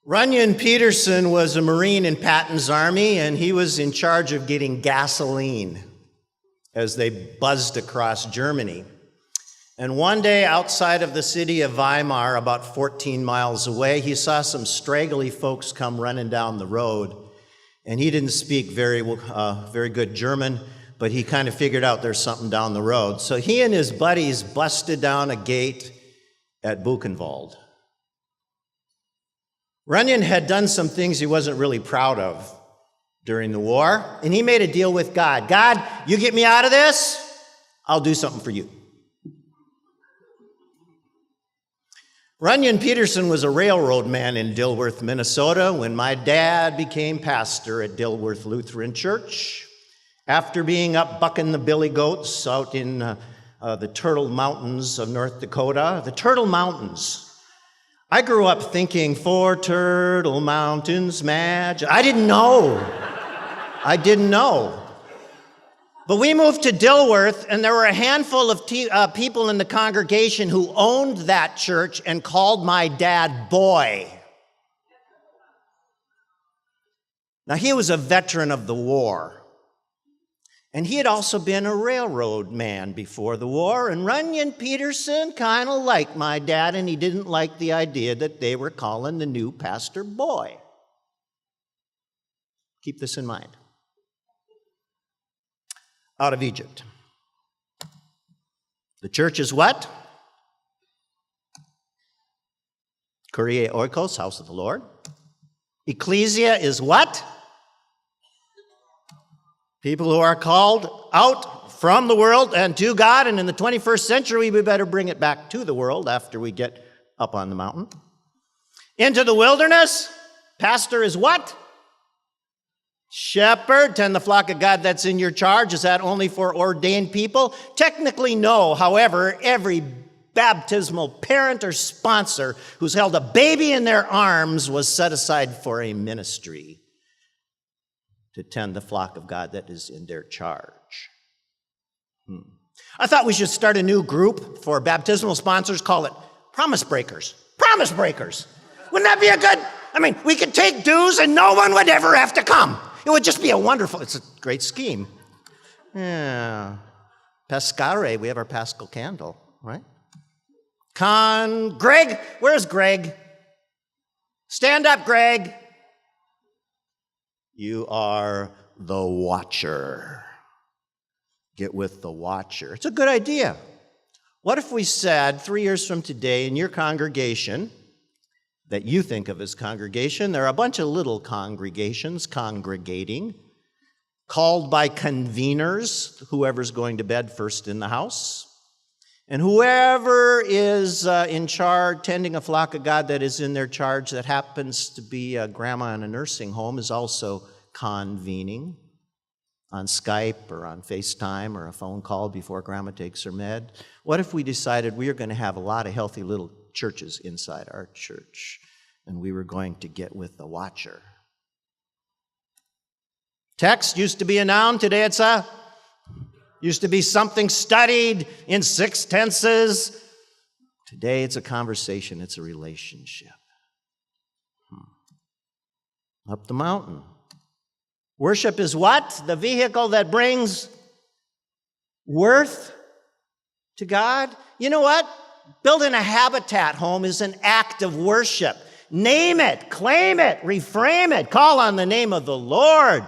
Runyon Peterson was a Marine in Patton's army, and he was in charge of getting gasoline as they buzzed across Germany. And one day outside of the city of Weimar, about 14 miles away, he saw some straggly folks come running down the road. And he didn't speak very good German, but he kind of figured out there's something down the road. So he and his buddies busted down a gate at Buchenwald. Runyon had done some things he wasn't really proud of during the war, and he made a deal with God. God, you get me out of this, I'll do something for you. Runyon Peterson was a railroad man in Dilworth, Minnesota, when my dad became pastor at Dilworth Lutheran Church. After being up bucking the billy goats out in the Turtle Mountains of North Dakota, the Turtle Mountains. I grew up thinking, for Turtle Mountains magic. I didn't know. But we moved to Dilworth, and there were a handful of people in the congregation who owned that church and called my dad boy. Now, he was a veteran of the war. And he had also been a railroad man before the war, and Runyon Peterson kind of liked my dad, and he didn't like the idea that they were calling the new pastor boy. Keep this in mind. Out of Egypt. The church is what? Kyrie Oikos, house of the Lord. Ecclesia is what? People who are called out from the world and to God, and in the 21st century, we better bring it back to the world after we get up on the mountain. Into the wilderness, pastor is what? Shepherd. Tend the flock of God that's in your charge. Is that only for ordained people? Technically, no. However, every baptismal parent or sponsor who's held a baby in their arms was set aside for a ministry to tend the flock of God that is in their charge. I thought we should start a new group for baptismal sponsors, call it Promise Breakers. Promise Breakers. Wouldn't that be a good, we could take dues and no one would ever have to come. It would just be it's a great scheme. Yeah. Pescare, we have our Paschal candle, right? Greg, where's Greg? Stand up, Greg. You are the watcher. Get with the watcher. It's a good idea. What if we said 3 years from today in your congregation that you think of as congregation, there are a bunch of little congregations congregating, called by conveners, whoever's going to bed first in the house, and whoever is in charge, tending a flock of God that is in their charge that happens to be a grandma in a nursing home is also convening on Skype or on FaceTime or a phone call before grandma takes her med. What if we decided we are going to have a lot of healthy little churches inside our church, and we were going to get with the watcher? Text used to be a noun, today it's used to be something studied in 6 tenses. Today it's a conversation, it's a relationship. Up the mountain. Worship is what? The vehicle that brings worth to God. You know what? Building a habitat home is an act of worship. Name it, claim it, reframe it, call on the name of the Lord.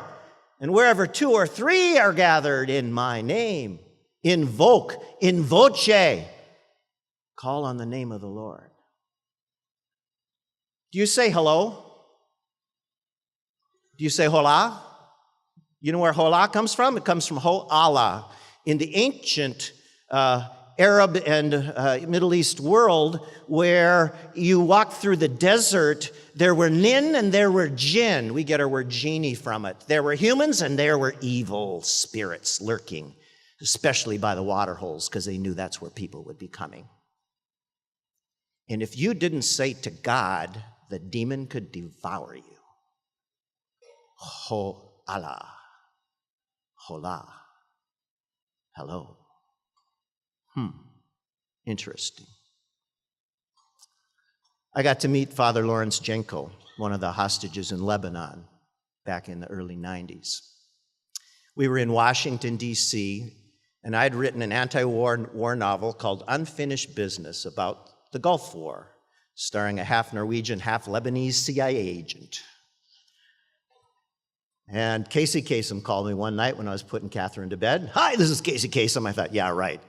And wherever 2 or 3 are gathered in my name, invoke, in voce, call on the name of the Lord. Do you say hello? Do you say hola? You know where hola comes from? It comes from ho Allah. In the ancient Arab and Middle East world, where you walk through the desert, there were nin and there were jinn. We get our word genie from it. There were humans and there were evil spirits lurking, especially by the water holes, because they knew that's where people would be coming. And if you didn't say to God, the demon could devour you. Ho Allah. Hola. Hello. Interesting. I got to meet Father Lawrence Jenko one of the hostages in Lebanon back in the early 90s. We were in Washington, D.C., and I'd written an anti-war novel called Unfinished Business about the Gulf War, starring a half Norwegian, half Lebanese CIA agent. And Casey Kasem called me one night when I was putting Catherine to bed. "Hi, this is Casey Kasem." I thought, yeah, right.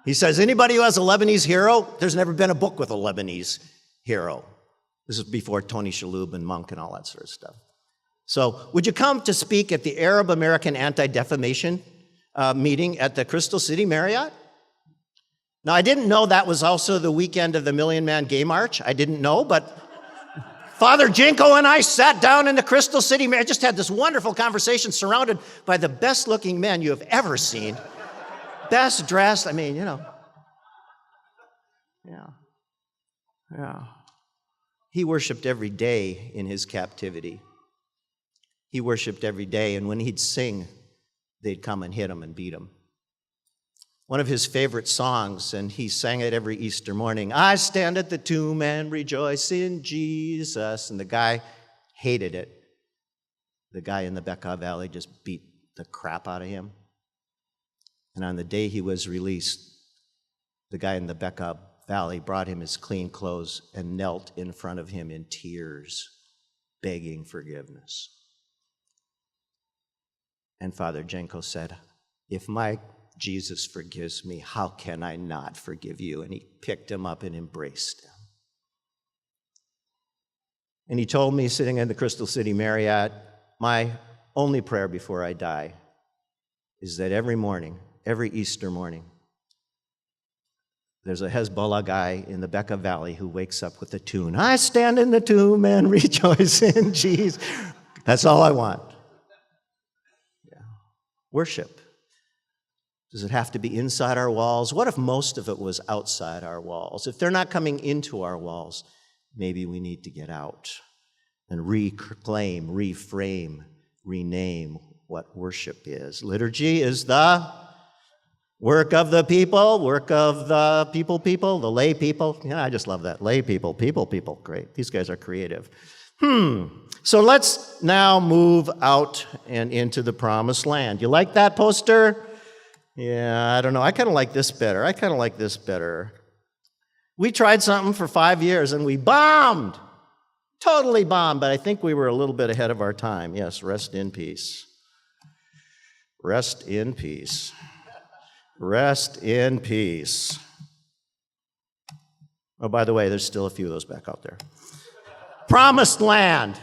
He says, "Anybody who has a Lebanese hero?" There's never been a book with a Lebanese hero. This is before Tony Shalhoub and Monk and all that sort of stuff. So, would you come to speak at the Arab American Anti-Defamation meeting at the Crystal City Marriott? Now, I didn't know that was also the weekend of the Million Man Gay March. I didn't know, but Father Jenko and I sat down in the Crystal City Marriott. I just had this wonderful conversation surrounded by the best-looking men you have ever seen. Best dressed, I mean, you know. Yeah. He worshiped every day in his captivity. He worshiped every day, and when he'd sing, they'd come and hit him and beat him. One of his favorite songs, and he sang it every Easter morning, "I stand at the tomb and rejoice in Jesus." And the guy hated it. The guy in the Bekaa Valley just beat the crap out of him. And on the day he was released, the guy in the Bekaa Valley brought him his clean clothes and knelt in front of him in tears, begging forgiveness. And Father Jenko said, "If my Jesus forgives me, how can I not forgive you?" And he picked him up and embraced him. And he told me, sitting in the Crystal City Marriott, my only prayer before I die is that every morning, every Easter morning, there's a Hezbollah guy in the Bekaa Valley who wakes up with a tune. "I stand in the tomb and rejoice in Jesus." That's all I want. Yeah. Worship. Does it have to be inside our walls? What if most of it was outside our walls? If they're not coming into our walls, maybe we need to get out and reclaim, reframe, rename what worship is. Liturgy is the work of the people, the lay people. Yeah, I just love that. Lay people. Great. These guys are creative. So let's now move out and into the promised land. You like that poster? Yeah, I don't know. I kind of like this better. We tried something for 5 years and we bombed. Totally bombed, but I think we were a little bit ahead of our time. Yes, rest in peace. Rest in peace. Rest in peace. Oh, by the way, there's still a few of those back out there. Promised land.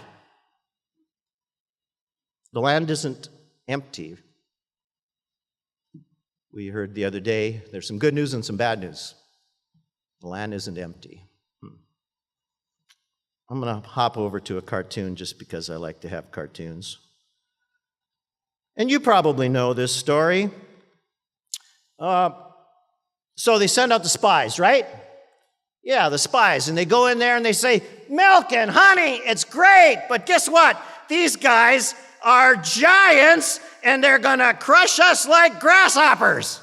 The land isn't empty. We heard the other day, there's some good news and some bad news. The land isn't empty. I'm going to hop over to a cartoon just because I like to have cartoons. And you probably know this story. So they send out the spies, right? Yeah, the spies. And they go in there and they say, "Milk and honey, it's great. But guess what? These guys are giants and they're going to crush us like grasshoppers."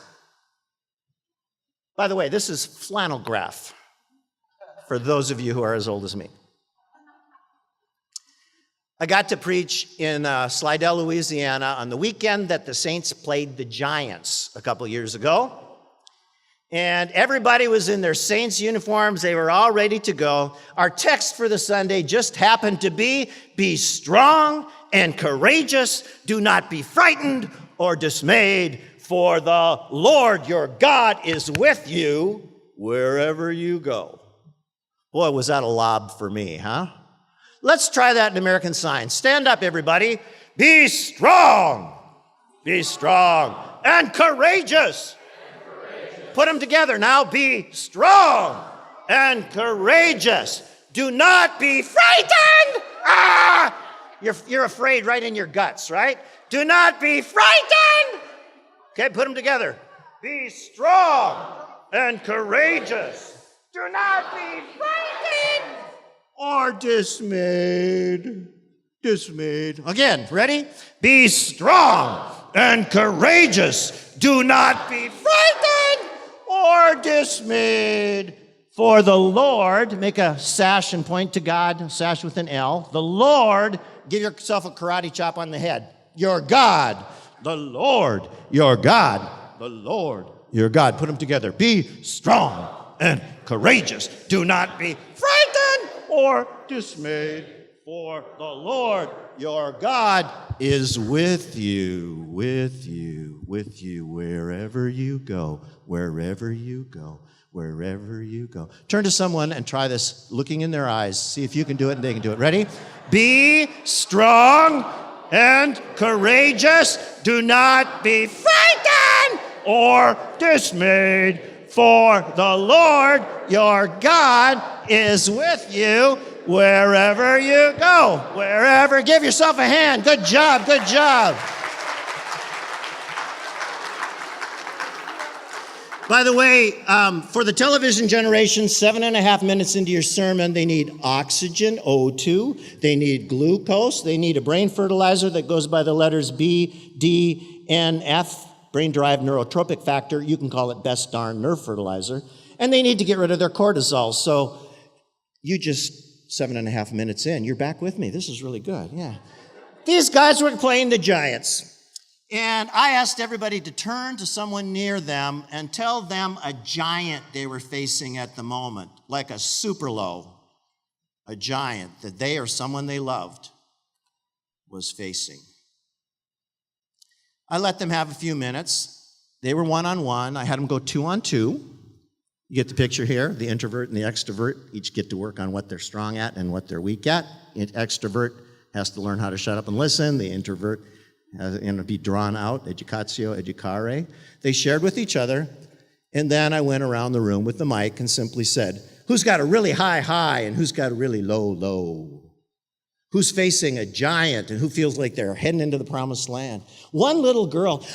By the way, this is flannel graph for those of you who are as old as me. I got to preach in Slidell, Louisiana on the weekend that the Saints played the Giants a couple years ago. And everybody was in their Saints uniforms. They were all ready to go. Our text for the Sunday just happened to be strong and courageous. Do not be frightened or dismayed, for the Lord your God is with you wherever you go. Boy, was that a lob for me, huh? Let's try that in American Sign. Stand up, everybody. Be strong. Be strong and courageous. Put them together now. Be strong and courageous. Do not be frightened. You're afraid right in your guts, right? Do not be frightened. Okay, put them together. Be strong and courageous. Do not be frightened or dismayed. Dismayed. Again, ready? Be strong and courageous. Do not be frightened or dismayed, For the Lord, make a sash and point to God, sash with an L. The Lord, give yourself a karate chop on the head. Your God, the Lord, your God, the Lord, your God. Put them together. Be strong and courageous. Do not be frightened or dismayed. For the Lord, your God, is with you, wherever you go, wherever you go. Wherever you go. Turn to someone and try this, looking in their eyes. See if you can do it and they can do it. Ready? Be strong and courageous. Do not be frightened or dismayed. For the Lord your God is with you wherever you go. Wherever. Give yourself a hand. Good job. Good job. By the way, for the television generation, 7.5 minutes into your sermon, they need oxygen, O2. They need glucose. They need a brain fertilizer that goes by the letters B, D, N, F, brain-derived neurotropic factor. You can call it best darn nerve fertilizer. And they need to get rid of their cortisol. So you just 7.5 minutes in, you're back with me. This is really good, yeah. These guys were playing the Giants. And I asked everybody to turn to someone near them and tell them a giant they were facing at the moment, like a super low, a giant that they or someone they loved was facing. I let them have a few minutes. They were one-on-one. I had them go two-on-two. You get the picture here. The introvert and the extrovert each get to work on what they're strong at and what they're weak at. The extrovert has to learn how to shut up and listen. The introvert and be drawn out, educatio, educare. They shared with each other, and then I went around the room with the mic and simply said, who's got a really high and who's got a really low? Who's facing a giant and who feels like they're heading into the promised land? One little girl,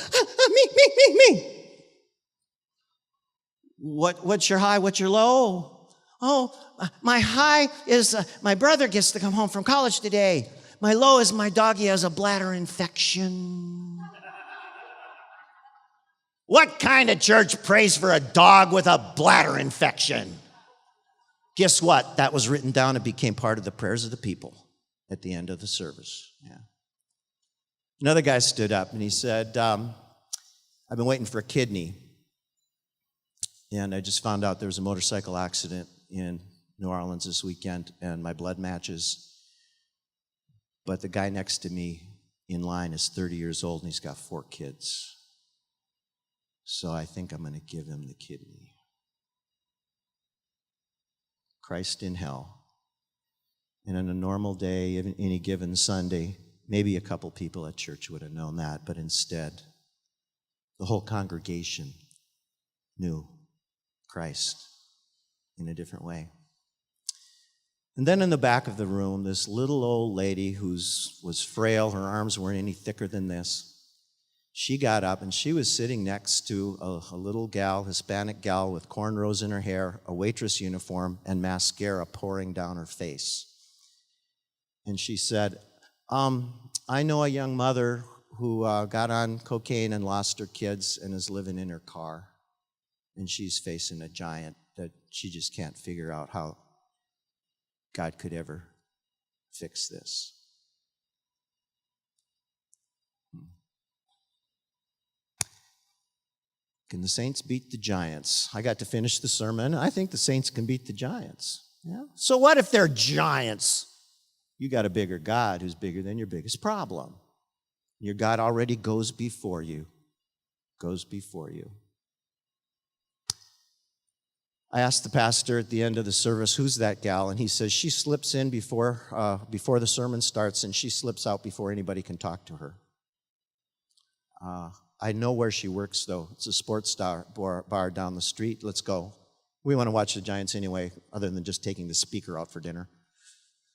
me. What's your high, what's your low? Oh, my high is my brother gets to come home from college today. My low is my doggy has a bladder infection. What kind of church prays for a dog with a bladder infection? Guess what? That was written down and became part of the prayers of the people at the end of the service. Yeah. Another guy stood up and he said, I've been waiting for a kidney. And I just found out there was a motorcycle accident in New Orleans this weekend and my blood matches. But the guy next to me in line is 30 years old and he's got 4 kids. So I think I'm going to give him the kidney. Christ in hell. And on a normal day, any given Sunday, maybe a couple people at church would have known that, but instead, the whole congregation knew Christ in a different way. And then in the back of the room, this little old lady who was frail, her arms weren't any thicker than this, she got up and she was sitting next to a little gal, Hispanic gal with cornrows in her hair, a waitress uniform, and mascara pouring down her face. And she said, I know a young mother who got on cocaine and lost her kids and is living in her car. And she's facing a giant that she just can't figure out how God could ever fix this. Can the saints beat the giants? I got to finish the sermon. I think the saints can beat the giants. Yeah? So what if they're giants? You got a bigger God who's bigger than your biggest problem. Your God already goes before you. Goes before you. I asked the pastor at the end of the service, who's that gal? And he says, she slips in before the sermon starts, and she slips out before anybody can talk to her. I know where she works, though. It's a sports bar down the street. Let's go. We want to watch the Giants anyway, other than just taking the speaker out for dinner.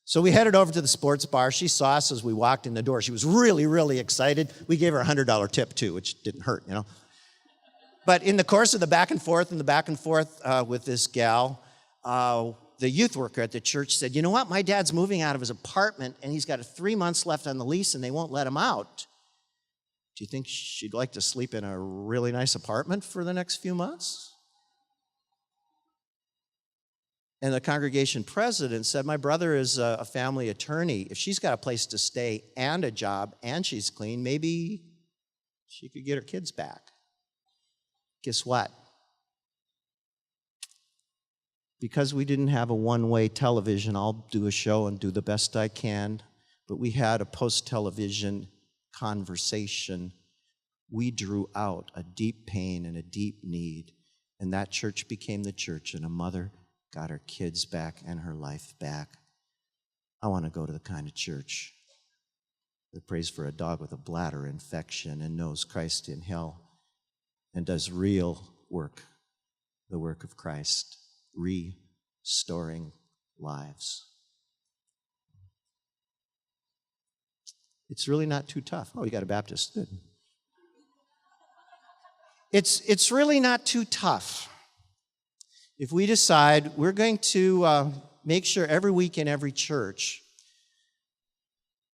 So we headed over to the sports bar. She saw us as we walked in the door. She was really, really excited. We gave her a $100 tip, too, which didn't hurt, you know. But in the course of the back and forth with this gal, the youth worker at the church said, you know what, my dad's moving out of his apartment, and he's got 3 months left on the lease, and they won't let him out. Do you think she'd like to sleep in a really nice apartment for the next few months? And the congregation president said, my brother is a family attorney. If she's got a place to stay and a job and she's clean, maybe she could get her kids back. Guess what? Because we didn't have a one-way television, I'll do a show and do the best I can, but we had a post-television conversation. We drew out a deep pain and a deep need, and that church became the church, and a mother got her kids back and her life back. I want to go to the kind of church that prays for a dog with a bladder infection and knows Christ in hell and does real work, the work of Christ, restoring lives. It's really not too tough. Oh, you got a Baptist. Good. It's really not too tough. If we decide we're going to make sure every week in every church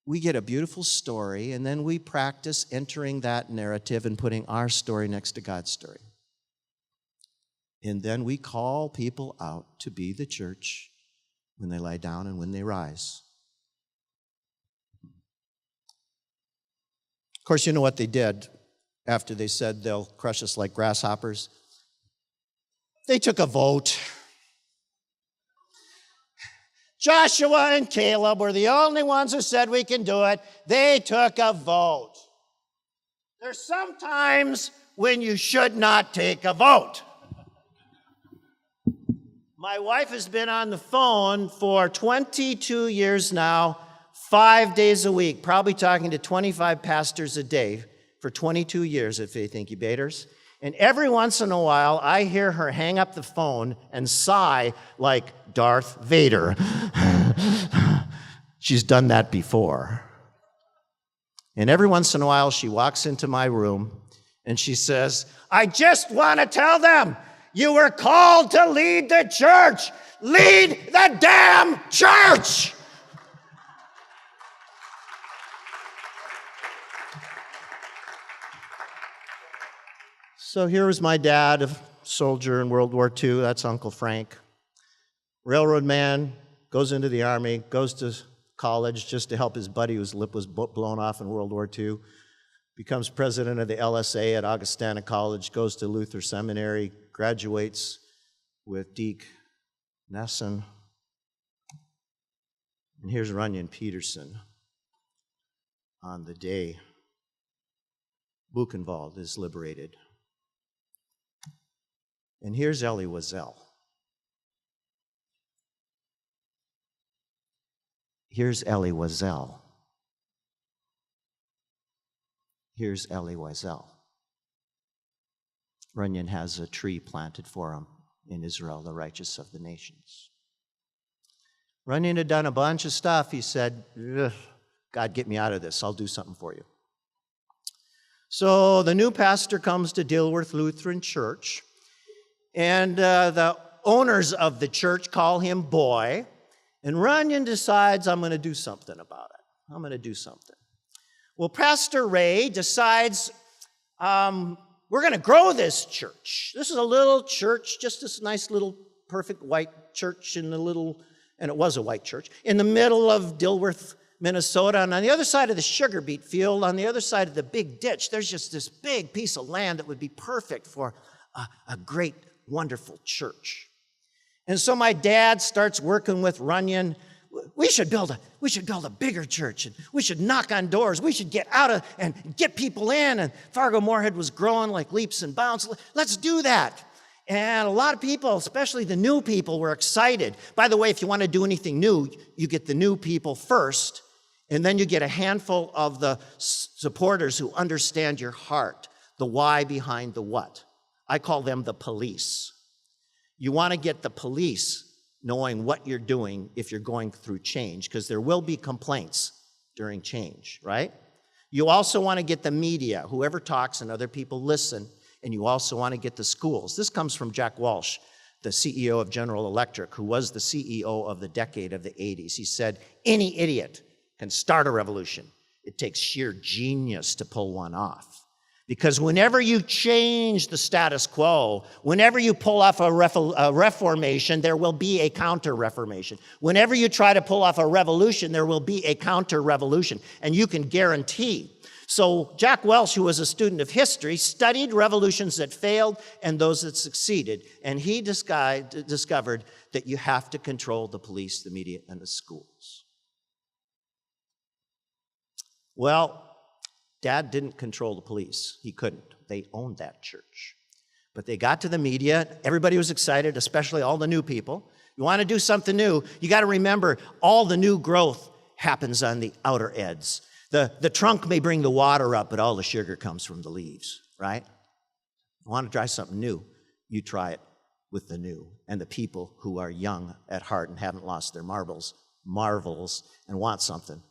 we get a beautiful story, and then we practice entering that narrative and putting our story next to God's story. And then we call people out to be the church when they lie down and when they rise. Of course, you know what they did after they said they'll crush us like grasshoppers? They took a vote. Joshua and Caleb were the only ones who said we can do it. They took a vote. There's sometimes when you should not take a vote. My wife has been on the phone for 22 years now, 5 days a week, probably talking to 25 pastors a day for 22 years at Faith Incubators. And every once in a while, I hear her hang up the phone and sigh like Darth Vader. She's done that before. And every once in a while, she walks into my room and she says, I just want to tell them, you were called to lead the church. Lead the damn church. So here was my dad, a soldier in World War II. That's Uncle Frank. Railroad man, goes into the Army, goes to college just to help his buddy whose lip was blown off in World War II, becomes president of the LSA at Augustana College, goes to Luther Seminary, graduates with Deke Nesson. And here's Runyon Peterson on the day Buchenwald is liberated. And here's Elie Wiesel. Here's Elie Wiesel. Here's Elie Wiesel. Runyon has a tree planted for him in Israel, the righteous of the nations. Runyon had done a bunch of stuff. He said, God, get me out of this. I'll do something for you. So the new pastor comes to Dilworth Lutheran Church, and the owners of the church call him Boy, and Runyon decides, I'm going to do something about it. I'm going to do something. Well, Pastor Ray decides, we're going to grow this church. This is a little church, just this nice little perfect white church in the little, and it was a white church, in the middle of Dilworth, Minnesota. And on the other side of the sugar beet field, on the other side of the big ditch, there's just this big piece of land that would be perfect for a great, wonderful church. And so my dad starts working with Runyon. We should build a bigger church, and we should knock on doors. We should get out of and get people in. And Fargo-Moorhead was growing like leaps and bounds. Let's do that. And a lot of people, especially the new people, were excited. By the way, if you want to do anything new, you get the new people first, and then you get a handful of the supporters who understand your heart, the why behind the what. I call them the police. You want to get the police knowing what you're doing if you're going through change, because there will be complaints during change, right? You also want to get the media, whoever talks and other people listen, and you also want to get the schools. This comes from Jack Walsh, the CEO of General Electric, who was the CEO of the decade of the 80s. He said, any idiot can start a revolution. It takes sheer genius to pull one off. Because whenever you change the status quo, whenever you pull off a reformation, there will be a counter-reformation. Whenever you try to pull off a revolution, there will be a counter-revolution. And you can guarantee. So Jack Welch, who was a student of history, studied revolutions that failed and those that succeeded. And he discovered that you have to control the police, the media, and the schools. Well, Dad didn't control the police. He couldn't. They owned that church. But they got to the media. Everybody was excited, especially all the new people. You want to do something new, you got to remember all the new growth happens on the outer edges. The trunk may bring the water up, but all the sugar comes from the leaves, right? You want to try something new, you try it with the new. And the people who are young at heart and haven't lost their marvels, and want something,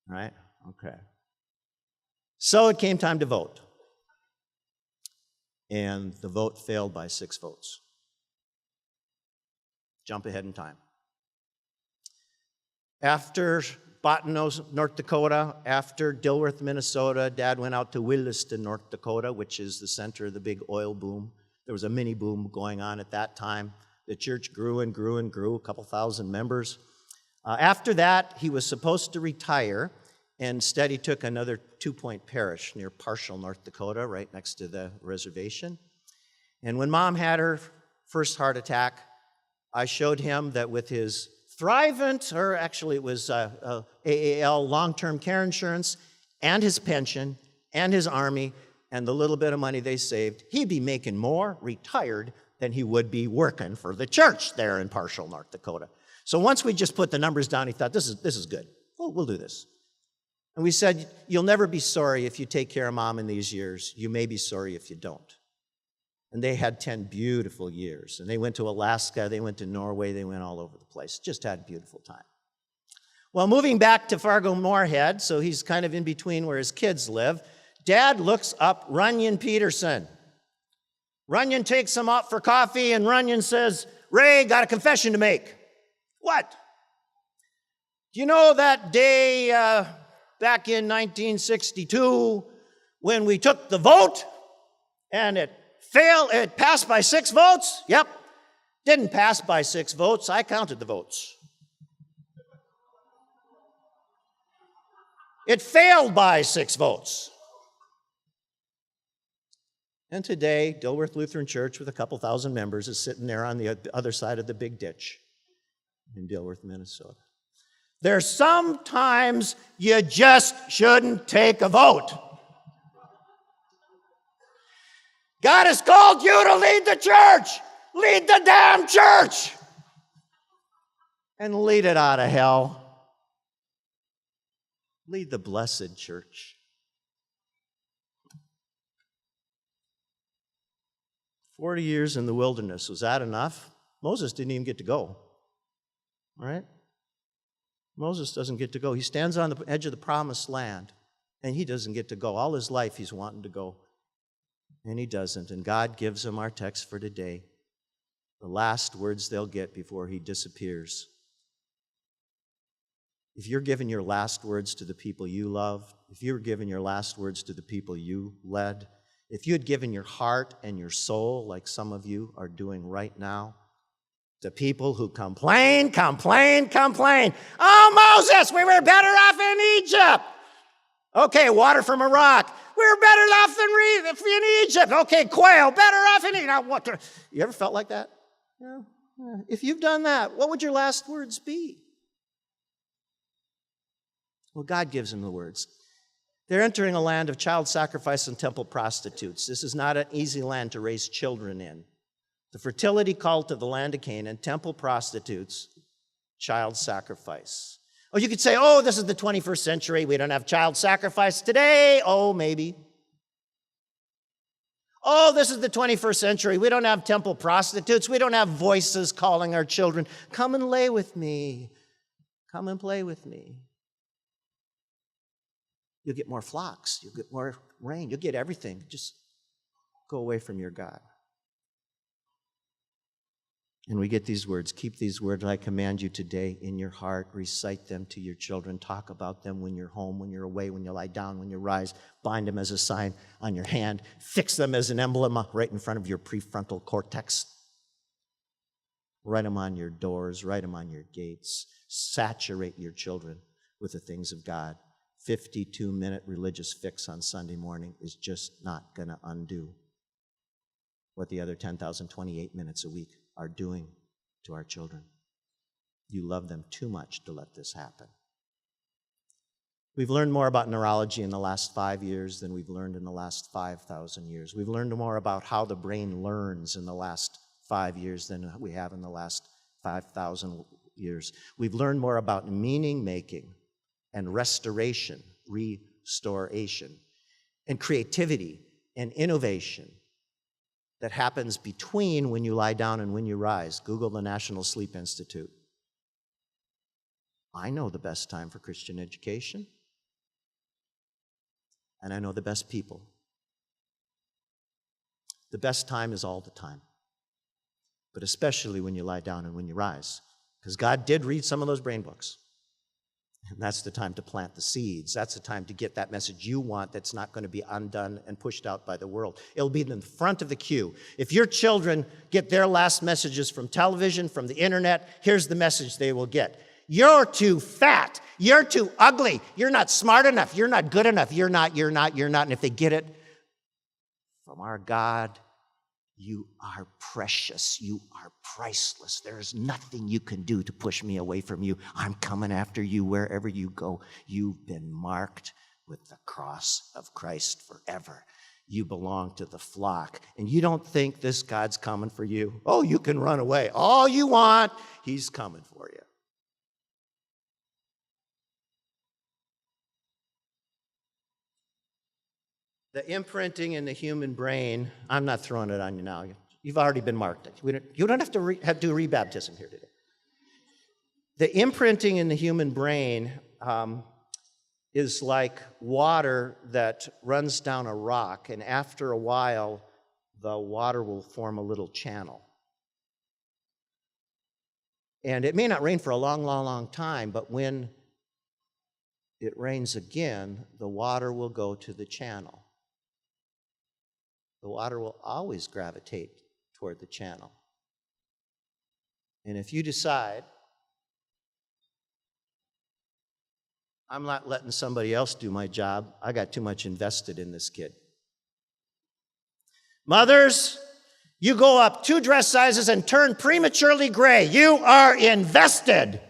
right? Okay. So it came time to vote. And the vote failed by 6 votes. Jump ahead in time. After Bottineau, North Dakota, after Dilworth, Minnesota, Dad went out to Williston, North Dakota, which is the center of the big oil boom. There was a mini boom going on at that time. The church grew and grew and grew, a couple thousand members. After that, he was supposed to retire. And instead, he took another 2-point parish near Parshall, North Dakota, right next to the reservation. And when Mom had her first heart attack, I showed him that with his Thrivent, or actually it was AAL long-term care insurance, and his pension, and his army, and the little bit of money they saved, he'd be making more retired than he would be working for the church there in Parshall, North Dakota. So once we just put the numbers down, he thought, this is good. We'll do this. And we said, you'll never be sorry if you take care of Mom in these years. You may be sorry if you don't. And they had 10 beautiful years. And they went to Alaska, they went to Norway, they went all over the place. Just had a beautiful time. Well, moving back to Fargo-Moorhead, so he's kind of in between where his kids live, Dad looks up Runyon Peterson. Runyon takes him out for coffee, and Runyon says, Ray, got a confession to make. What? Do you know that day back in 1962 when we took the vote and it passed by 6 votes? Yep. Didn't pass by 6 votes. I counted the votes. It failed by 6 votes. And today, Dilworth Lutheran Church with a couple thousand members is sitting there on the other side of the big ditch in Dilworth, Minnesota. There's sometimes you just shouldn't take a vote. God has called you to lead the church. Lead the damn church. And lead it out of hell. Lead the blessed church. 40 years in the wilderness, was that enough? Moses didn't even get to go. All right? Moses doesn't get to go. He stands on the edge of the promised land, and he doesn't get to go. All his life he's wanting to go, and he doesn't. And God gives him our text for today, the last words they'll get before he disappears. If you're giving your last words to the people you love, if you were giving your last words to the people you led, if you had given your heart and your soul like some of you are doing right now, to people who complain. Oh, Moses, we were better off in Egypt. Okay, water from a rock. We were better off in Egypt. Okay, quail, better off in Egypt. You ever felt like that? Yeah. If you've done that, what would your last words be? Well, God gives them the words. They're entering a land of child sacrifice and temple prostitutes. This is not an easy land to raise children in. The fertility cult of the land of Canaan, temple prostitutes, child sacrifice. Oh, you could say, oh, this is the 21st century. We don't have child sacrifice today. Oh, maybe. Oh, this is the 21st century. We don't have temple prostitutes. We don't have voices calling our children, come and lay with me. Come and play with me. You'll get more flocks. You'll get more rain. You'll get everything. Just go away from your God. And we get these words. Keep these words I command you today in your heart. Recite them to your children. Talk about them when you're home, when you're away, when you lie down, when you rise. Bind them as a sign on your hand. Fix them as an emblem right in front of your prefrontal cortex. Write them on your doors. Write them on your gates. Saturate your children with the things of God. 52-minute religious fix on Sunday morning is just not going to undo what the other 10,028 minutes a week are doing to our children. You love them too much to let this happen. We've learned more about neurology in the last 5 years than we've learned in the last 5,000 years. We've learned more about how the brain learns in the last 5 years than we have in the last 5,000 years. We've learned more about meaning-making and restoration, and creativity and innovation that happens between when you lie down and when you rise. Google the National Sleep Institute. I know the best time for Christian education, and I know the best people. The best time is all the time, but especially when you lie down and when you rise, because God did read some of those brain books. And that's the time to plant the seeds. That's the time to get that message you want that's not going to be undone and pushed out by the world. It'll be in the front of the queue. If your children get their last messages from television, from the internet, here's the message they will get. You're too fat. You're too ugly. You're not smart enough. You're not good enough. You're not. And if they get it from our God, you are precious. You are priceless. There is nothing you can do to push me away from you. I'm coming after you wherever you go. You've been marked with the cross of Christ forever. You belong to the flock. And you don't think this God's coming for you. Oh, you can run away all you want. He's coming for you. The imprinting in the human brain, I'm not throwing it on you now. You've already been marked. You don't have to do rebaptism here today. The imprinting in the human brain is like water that runs down a rock, and after a while, the water will form a little channel. And it may not rain for a long, long, long time, but when it rains again, the water will go to the channel. The water will always gravitate toward the channel. And if you decide, I'm not letting somebody else do my job, I got too much invested in this kid. Mothers, you go up 2 dress sizes and turn prematurely gray. You are invested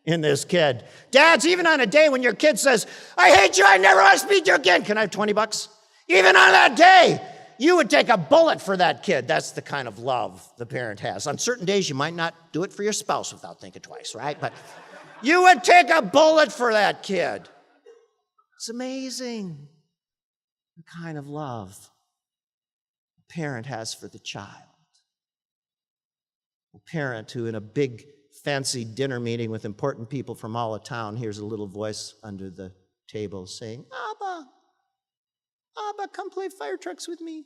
in this kid. Dads, even on a day when your kid says, I hate you, I never want to speak to you again, can I have $20? Even on that day, you would take a bullet for that kid. That's the kind of love the parent has. On certain days, you might not do it for your spouse without thinking twice, right? But you would take a bullet for that kid. It's amazing the kind of love a parent has for the child. A parent who in a big fancy dinner meeting with important people from all of town hears a little voice under the table saying, Abba, come play fire trucks with me.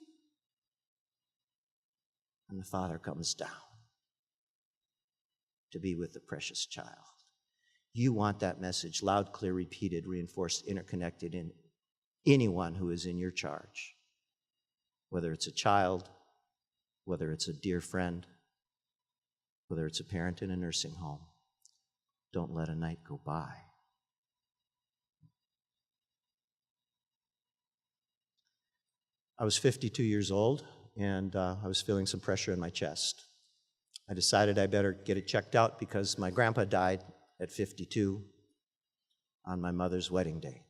And the father comes down to be with the precious child. You want that message loud, clear, repeated, reinforced, interconnected in anyone who is in your charge. Whether it's a child, whether it's a dear friend, whether it's a parent in a nursing home. Don't let a night go by. I was 52 years old, and I was feeling some pressure in my chest. I decided I better get it checked out because my grandpa died at 52 on my mother's wedding day.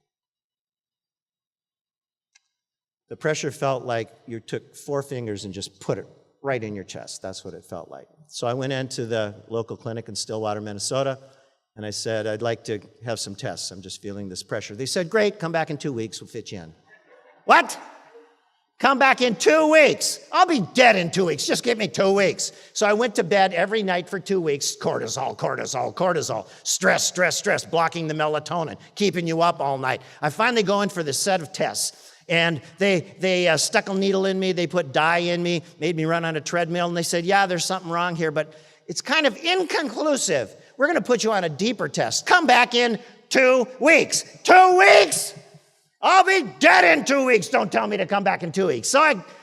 The pressure felt like you took 4 fingers and just put it right in your chest. That's what it felt like. So I went into the local clinic in Stillwater, Minnesota, and I said, I'd like to have some tests. I'm just feeling this pressure. They said, great, come back in 2 weeks. We'll fit you in. What? Come back in 2 weeks. I'll be dead in 2 weeks. Just give me 2 weeks. So I went to bed every night for 2 weeks. Cortisol, cortisol, cortisol. Stress, stress, stress. Blocking the melatonin. Keeping you up all night. I finally go in for this set of tests. And they stuck a needle in me. They put dye in me. Made me run on a treadmill. And they said, yeah, there's something wrong here. But it's kind of inconclusive. We're going to put you on a deeper test. Come back in 2 weeks. 2 weeks? I'll be dead in 2 weeks. Don't tell me to come back in 2 weeks. So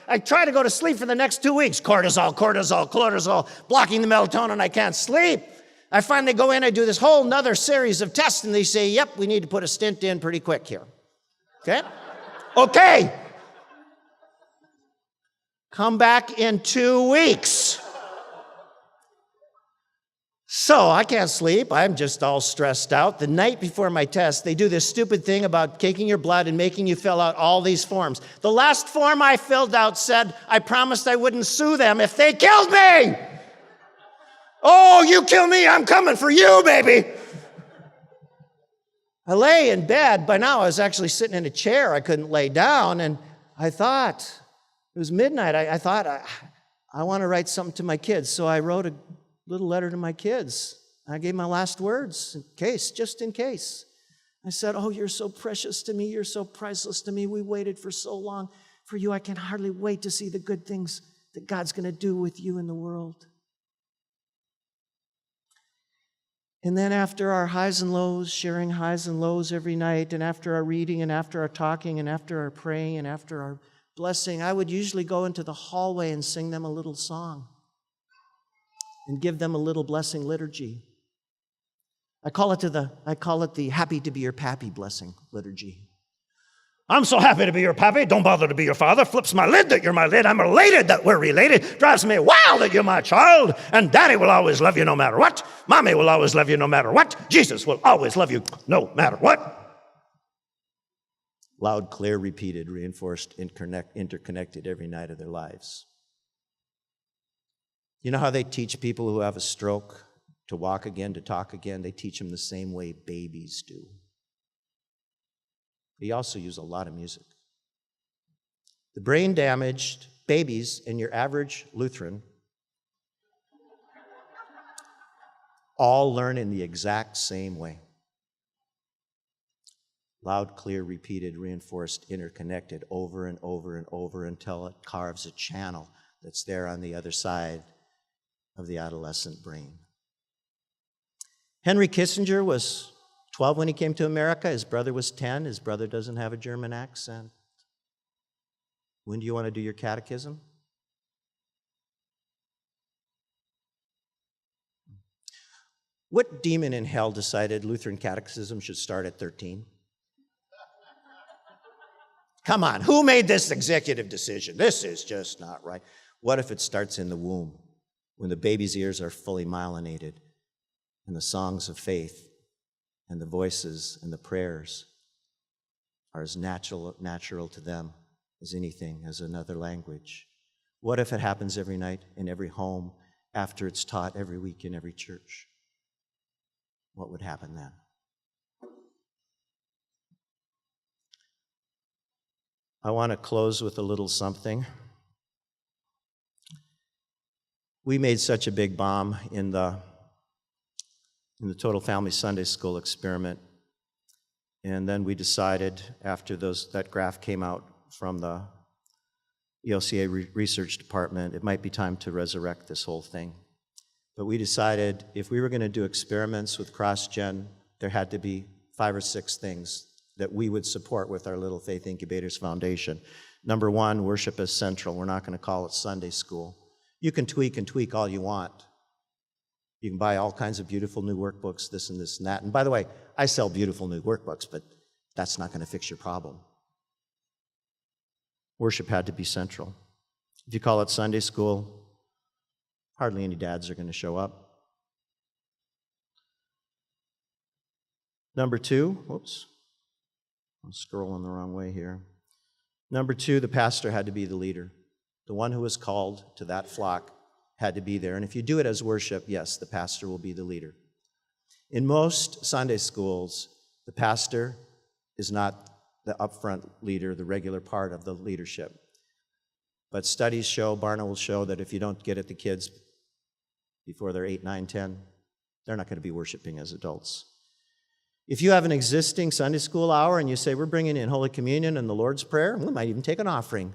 I try to go to sleep for the next 2 weeks. Cortisol, blocking the melatonin. I can't sleep. I finally go in, I do this whole nother series of tests, and they say, yep, we need to put a stent in pretty quick here. Okay? Okay. Come back in 2 weeks. So I can't sleep. I'm just all stressed out. The night before my test, they do this stupid thing about taking your blood and making you fill out all these forms. The last form I filled out said I promised I wouldn't sue them if they killed me. Oh, you kill me, I'm coming for you, baby. I lay in bed. By now, I was actually sitting in a chair. I couldn't lay down, and I thought, it was midnight. I thought, I want to write something to my kids. So I wrote a little letter to my kids. I gave my last words, just in case. I said, oh, you're so precious to me. You're so priceless to me. We waited for so long for you. I can hardly wait to see the good things that God's going to do with you in the world. And then after our highs and lows, sharing highs and lows every night, and after our reading, and after our talking, and after our praying, and after our blessing, I would usually go into the hallway and sing them a little song and give them a little blessing liturgy. I call it the happy to be your pappy blessing liturgy. I'm so happy to be your pappy. Don't bother to be your father. Flips my lid that you're my lid. I'm elated that we're related. Drives me wild that you're my child. And Daddy will always love you no matter what. Mommy will always love you no matter what. Jesus will always love you no matter what. Loud, clear, repeated, reinforced, interconnected every night of their lives. You know how they teach people who have a stroke to walk again, to talk again? They teach them the same way babies do. They also use a lot of music. The brain-damaged babies in your average Lutheran all learn in the exact same way. Loud, clear, repeated, reinforced, interconnected over and over and over until it carves a channel that's there on the other side of the adolescent brain. Henry Kissinger was 12 when he came to America. His brother was 10. His brother doesn't have a German accent. When do you want to do your catechism? What demon in hell decided Lutheran catechism should start at 13? Come on, who made this executive decision? This is just not right. What if it starts in the womb, when the baby's ears are fully myelinated, and the songs of faith and the voices and the prayers are as natural to them as anything, as another language? What if it happens every night in every home after it's taught every week in every church? What would happen then? I want to close with a little something. We made such a big bomb in the Total Family Sunday School experiment. And then we decided, after that graph came out from the ELCA research department, it might be time to resurrect this whole thing. But we decided if we were going to do experiments with CrossGen, there had to be 5 or 6 things that we would support with our Little Faith Incubators Foundation. Number 1, worship as central. We're not going to call it Sunday school. You can tweak all you want. You can buy all kinds of beautiful new workbooks, this and this and that. And by the way, I sell beautiful new workbooks, but that's not going to fix your problem. Worship had to be central. If you call it Sunday school, hardly any dads are going to show up. Number 2, whoops, I'm scrolling the wrong way here. Number 2, the pastor had to be the leader. The one who was called to that flock had to be there. And if you do it as worship, yes, the pastor will be the leader. In most Sunday schools, the pastor is not the upfront leader, the regular part of the leadership. But studies show, Barna will show, that if you don't get at the kids before they're 8, 9, 10, they're not going to be worshiping as adults. If you have an existing Sunday school hour and you say, we're bringing in Holy Communion and the Lord's Prayer, we might even take an offering.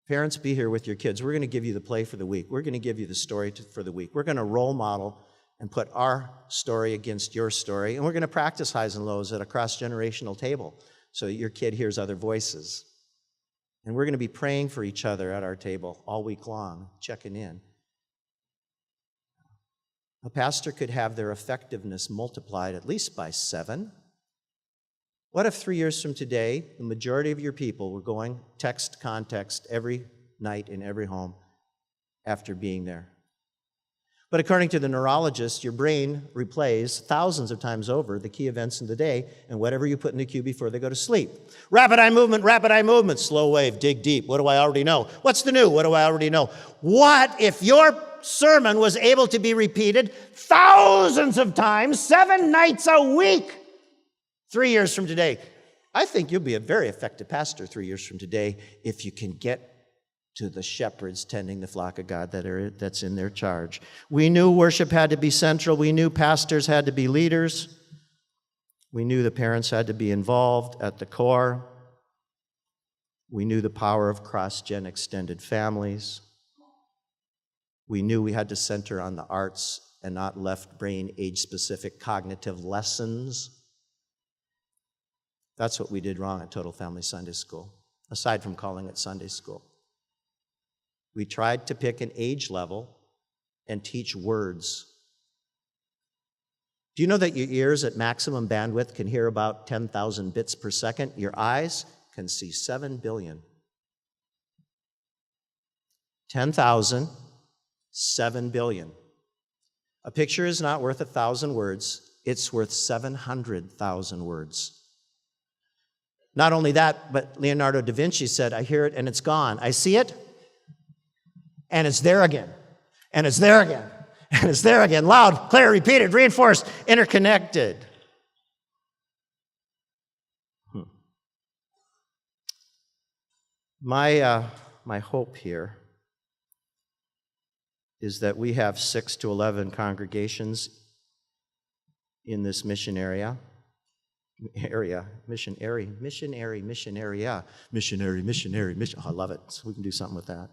Parents, be here with your kids. We're going to give you the play for the week. We're going to give you the story for the week. We're going to role model and put our story against your story. And we're going to practice highs and lows at a cross-generational table so that your kid hears other voices. And we're going to be praying for each other at our table all week long, checking in. A pastor could have their effectiveness multiplied at least by 7. What if 3 years from today, the majority of your people were going text context every night in every home after being there? But according to the neurologist, your brain replays thousands of times over the key events in the day and whatever you put in the queue before they go to sleep. Rapid eye movement, slow wave, dig deep. What do I already know? What's the new? What do I already know? What if your sermon was able to be repeated thousands of times, 7 nights a week? 3 years from today, I think you'll be a very effective pastor 3 years from today if you can get to the shepherds tending the flock of God that's in their charge. We knew worship had to be central. We knew pastors had to be leaders. We knew the parents had to be involved at the core. We knew the power of cross-gen extended families. We knew we had to center on the arts and not left brain age-specific cognitive lessons. That's what we did wrong at Total Family Sunday School, aside from calling it Sunday School. We tried to pick an age level and teach words. Do you know that your ears at maximum bandwidth can hear about 10,000 bits per second? Your eyes can see 7 billion. 10,000, 7 billion. A picture is not worth 1,000 words. It's worth 700,000 words. Not only that, but Leonardo da Vinci said, I hear it and it's gone. I see it and it's there again. And it's there again. And it's there again. Loud, clear, repeated, reinforced, interconnected. My hope here is that we have 6 to 11 congregations in this mission area. Missionary. Oh, I love it. So we can do something with that.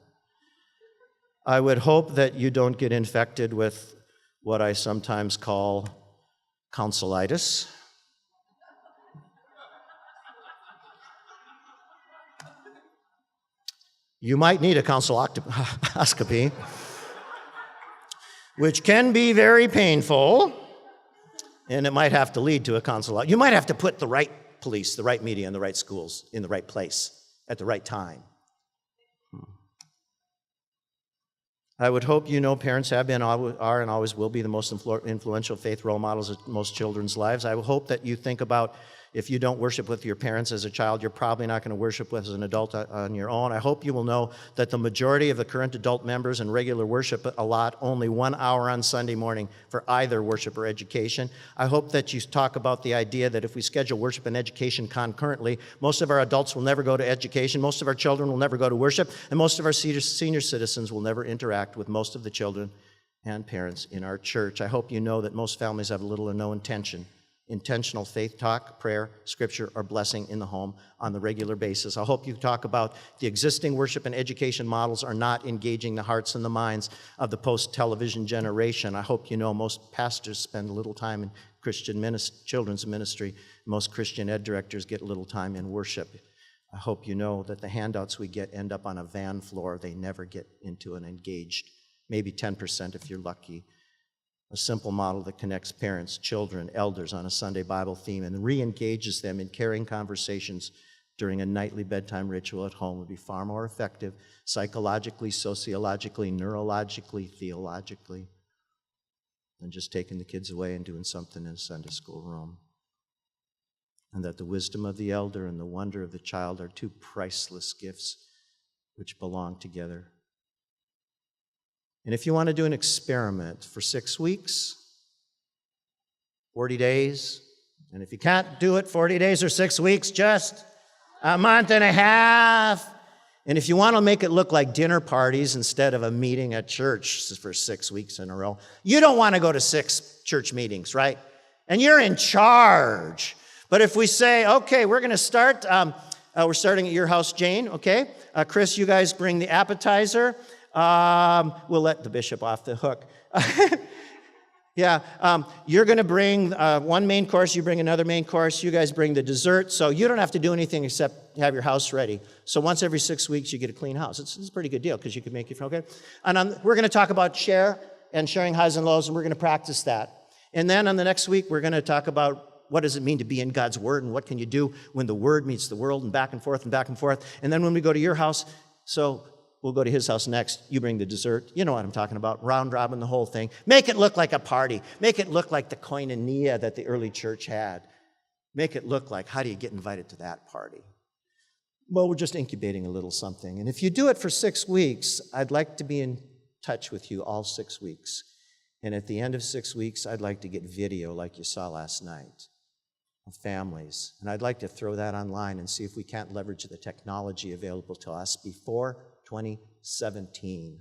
I would hope that you don't get infected with what I sometimes call counselitis. You might need a counseloscopy, which can be very painful. And it might have to lead to a consulate. You might have to put the right police, the right media, and the right schools in the right place at the right time. I would hope you know parents have been, are, and always will be the most influential faith role models of most children's lives. I hope that you think about if you don't worship with your parents as a child, you're probably not going to worship with as an adult on your own. I hope you will know that the majority of the current adult members in regular worship allot only 1 hour on Sunday morning for either worship or education. I hope that you talk about the idea that if we schedule worship and education concurrently, most of our adults will never go to education, most of our children will never go to worship, and most of our senior citizens will never interact with most of the children and parents in our church. I hope you know that most families have little or no intentional faith talk, prayer, scripture, or blessing in the home on the regular basis. I hope you talk about the existing worship and education models are not engaging the hearts and the minds of the post-television generation. I hope you know most pastors spend little time in Christian children's ministry. Most Christian ed directors get little time in worship. I hope you know that the handouts we get end up on a van floor. They never get into an engaged, maybe 10% if you're lucky. A simple model that connects parents, children, elders on a Sunday Bible theme and re-engages them in caring conversations during a nightly bedtime ritual at home would be far more effective psychologically, sociologically, neurologically, theologically than just taking the kids away and doing something in a Sunday school room. And that the wisdom of the elder and the wonder of the child are two priceless gifts which belong together. And if you want to do an experiment for 6 weeks, 40 days, and if you can't do it 40 days or 6 weeks, just a month and a half. And if you want to make it look like dinner parties instead of a meeting at church for 6 weeks in a row, you don't want to go to 6 church meetings, right? And you're in charge. But if we say, okay, we're going to start We're starting at your house, Jane, okay? Chris, you guys bring the appetizer. We'll let the bishop off the hook. Yeah, you're going to bring one main course, you bring another main course, you guys bring the dessert, so you don't have to do anything except have your house ready. So once every 6 weeks, you get a clean house. It's a pretty good deal because you can make it feel good. And we're going to talk about share and sharing highs and lows, and we're going to practice that. And then on the next week, we're going to talk about what does it mean to be in God's Word, and what can you do when the Word meets the world, and back and forth and back and forth. And then when we go to your house, so we'll go to his house next. You bring the dessert. You know what I'm talking about. Round robin, the whole thing. Make it look like a party. Make it look like the koinonia that the early church had. Make it look like, how do you get invited to that party? Well, we're just incubating a little something. And if you do it for 6 weeks, I'd like to be in touch with you all 6 weeks. And at the end of 6 weeks, I'd like to get video like you saw last night of families. And I'd like to throw that online and see if we can't leverage the technology available to us before 2017.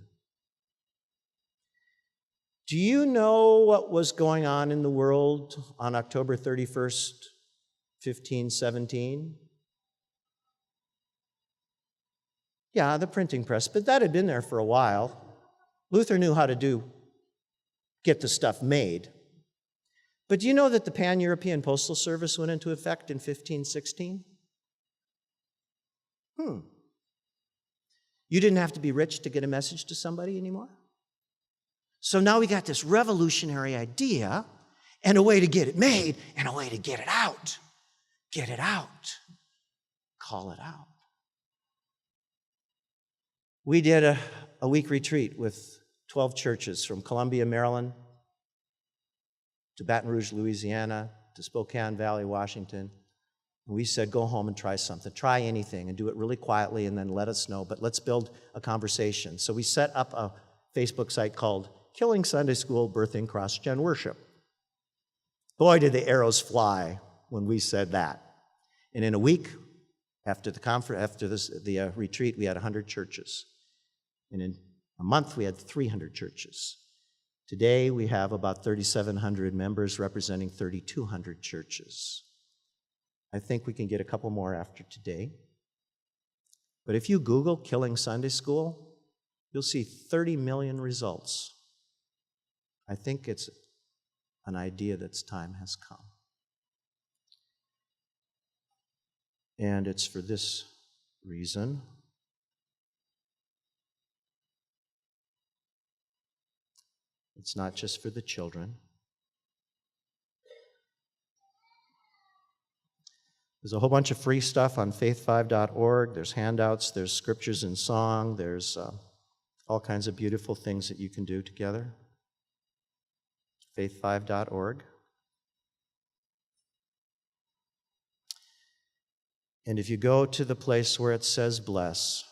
Do you know what was going on in the world on October 31st, 1517? Yeah, the printing press, but that had been there for a while. Luther knew how to get the stuff made. But do you know that the Pan-European Postal Service went into effect in 1516? You didn't have to be rich to get a message to somebody anymore? So now we got this revolutionary idea and a way to get it made and a way to get it out. Get it out. Call it out. We did a week retreat with 12 churches from Columbia, Maryland, to Baton Rouge, Louisiana, to Spokane Valley, Washington. We said, go home and try something. Try anything and do it really quietly and then let us know, but let's build a conversation. So we set up a Facebook site called Killing Sunday School, Birthing Cross-Gen Worship. Boy, did the arrows fly when we said that. And in a week, after the retreat, we had 100 churches. And in a month, we had 300 churches. Today, we have about 3,700 members representing 3,200 churches. I think we can get a couple more after today. But if you Google Killing Sunday School, you'll see 30 million results. I think it's an idea that's time has come. And it's for this reason. It's not just for the children. There's a whole bunch of free stuff on faith5.org. There's handouts, there's scriptures in song, there's all kinds of beautiful things that you can do together. Faith5.org. And if you go to the place where it says bless,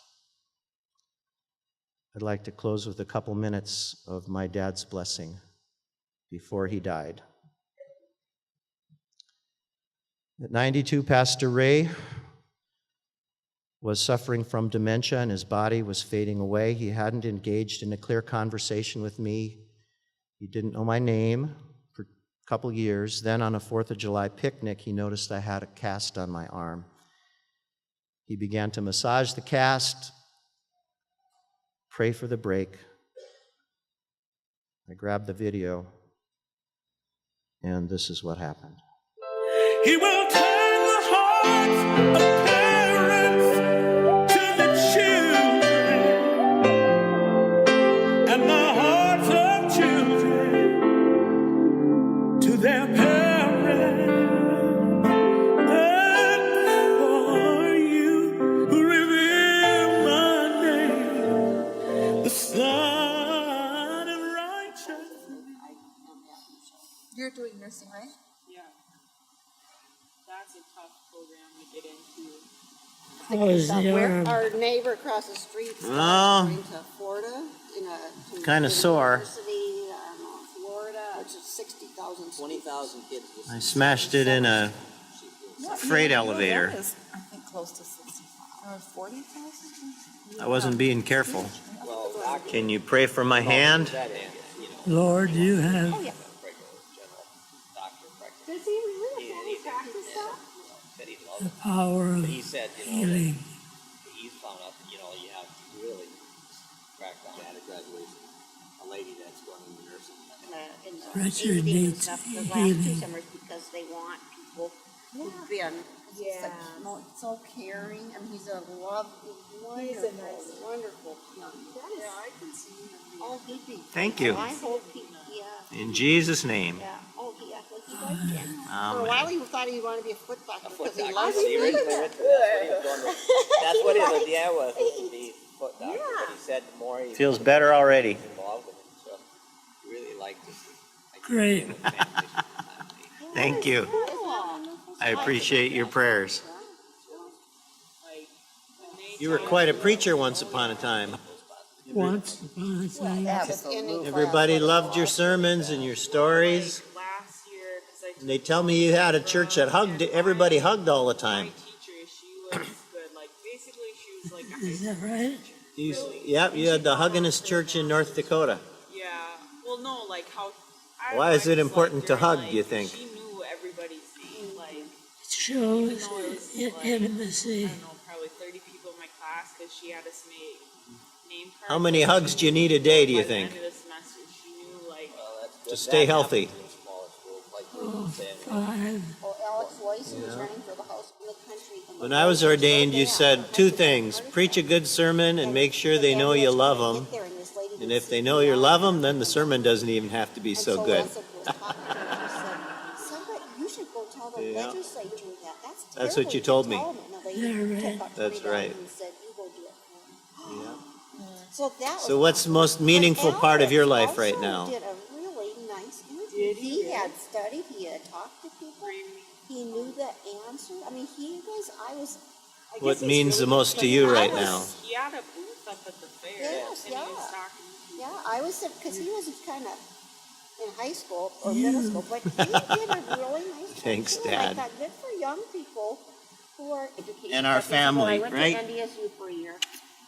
I'd like to close with a couple minutes of my dad's blessing before he died. At 92, Pastor Ray was suffering from dementia and his body was fading away. He hadn't engaged in a clear conversation with me. He didn't know my name for a couple years. Then on a 4th of July picnic, he noticed I had a cast on my arm. He began to massage the cast, pray for the break. I grabbed the video, and this is what happened. He will turn the hearts of parents to the children, and the hearts of children to their parents. And for you who reveal my name, the Son of Righteousness. You're doing nursing, right? Yeah. That's a tough program to get into. Our neighbor across the street is Oh. going to Florida to Kinda sore. University, Florida. It's just 60,000. 20,000 kids. I smashed it in a freight elevator. Is, I think, close to 65 or 40,000. I wasn't being careful. Well, doctor, Can you pray for my hand? that and, you know, Lord, you have regular general doctor practice. Does he really practice that? said he loved the it. power But of he said, that healing. he's found out that, you have to really crack down at a graduation. A lady that's going into nursing. In the Richard evenings and needs stuff, the last healing. 2 summers, because they want people who've been, he's like, so caring, and he's a wonderful young man. Yeah, I can see him. Oh, he'd be. Thank you. I hope he, In Jesus' name. yeah, oh, he acted like he liked it. For a Amen. while, he thought he wanted to be a foot doctor, A foot because he doctor. loves He it. originally went to, that's what his idea was to be foot doctor. Yeah. But he said the more he Feels better already. was involved in it, so he really liked it. Great. Thank you. I appreciate your prayers. Like, when they You were quite a preacher once upon a time. Once upon a time. That was in class. Everybody loved your sermons and your stories. last year, because And they tell me you had a church that hugged, everybody hugged all the my time. teacher, she was good. Like, basically, she was like a high Is school that right? Yep, you had the Hugginist Church in North Dakota. Yeah. Well, no, like how. Why is it important to hug, do you think? She knew everybody's name. Like, It shows even though it was like, intimacy. I don't know, probably 30 people in my class, because she had us make name cards. How many hugs do you need a day, do you By the end think? of the semester, she knew, like, To stay healthy. Oh, 5. Oh, Alex Weiss, who was running for the House in the country. and When I was ordained, you said 2 things. Preach a good sermon and make sure they know you love them. And if they know you love them, then the sermon doesn't even have to be so good. You should go tell the Yeah. legislature that. That's what you told me. That's right. So that was So what's the most meaningful part of your life right also now? Did a really nice interview. He had studied. He had talked to people. He knew the answer. I mean, he was. I was. I guess What he's means the really most to good. you I right was- now? he had a booth up at the fair. Yes, and he was yeah. talking to people. Yeah, I was because he was kind of in high school or middle school, but he did a really nice job. Thanks, too. And Dad. I thought good for young people who are educated. And our But he said, family, well, I right? went to NDSU for a year.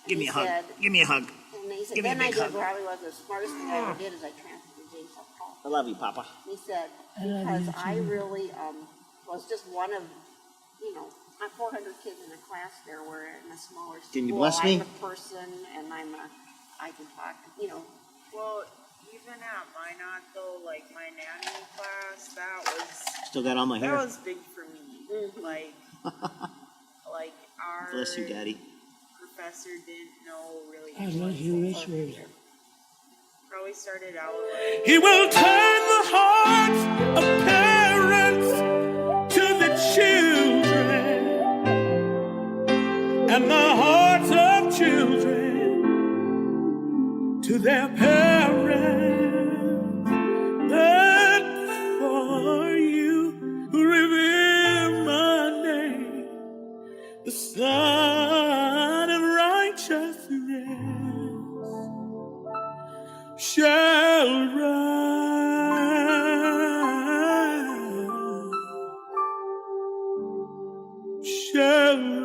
Give me a hug. Said, Give me a hug. and he said, Give me a then I big did hug. probably was the smartest thing I ever did is I transferred to James South College. I love you, Papa. He said, I love because you, I too. really was just one of, 400 kids in a class there were in a smaller school. Can you bless me? I'm a person and I can talk, Well, even at Minot, though, like my nanny class, that was Still got all my that hair. was big for me. Like our Bless you, Daddy. professor didn't know really. I love you, Richard. Probably started out like. He will turn the hearts of parents to the children, and the hearts of children to their parents. But for you who revere my name, the Son of Righteousness shall rise, shall rise.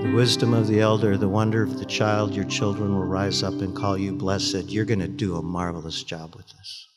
The wisdom of the elder, the wonder of the child, your children will rise up and call you blessed. You're going to do a marvelous job with this.